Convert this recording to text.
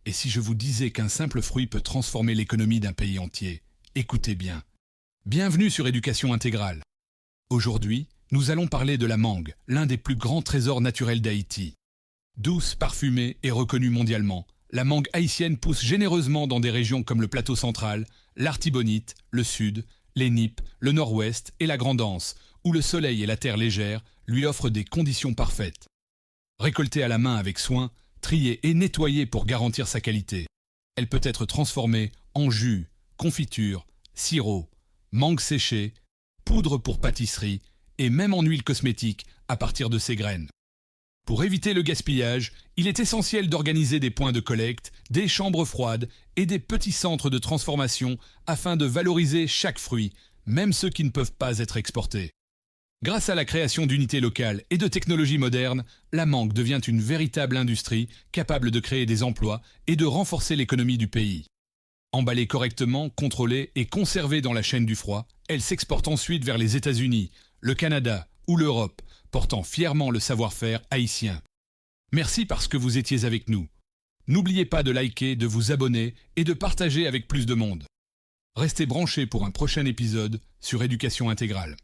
Et si je vous disais qu'un simple fruit peut transformer l'économie d'un pays entier? Écoutez bien. Bienvenue sur Éducation intégrale. Aujourd'hui, nous allons parler de la mangue, l'un des plus grands trésors naturels d'Haïti. Douce, parfumée et reconnue mondialement, la mangue haïtienne pousse généreusement dans des régions comme le plateau central, l'Artibonite, le sud, les Nippes, le nord-ouest et la Grande Anse, où le soleil et la terre légère lui offrent des conditions parfaites. Récoltée à la main avec soin, triée et nettoyée pour garantir sa qualité, elle peut être transformée en jus, confiture, sirop, mangue séchée, poudre pour pâtisserie et même en huile cosmétique à partir de ses graines. Pour éviter le gaspillage, il est essentiel d'organiser des points de collecte, des chambres froides et des petits centres de transformation afin de valoriser chaque fruit, même ceux qui ne peuvent pas être exportés. Grâce à la création d'unités locales et de technologies modernes, la mangue devient une véritable industrie capable de créer des emplois et de renforcer l'économie du pays. Emballée correctement, contrôlée et conservée dans la chaîne du froid, elle s'exporte ensuite vers les États-Unis, le Canada ou l'Europe, portant fièrement le savoir-faire haïtien. Merci parce que vous étiez avec nous. N'oubliez pas de liker, de vous abonner et de partager avec plus de monde. Restez branchés pour un prochain épisode sur Éducation intégrale.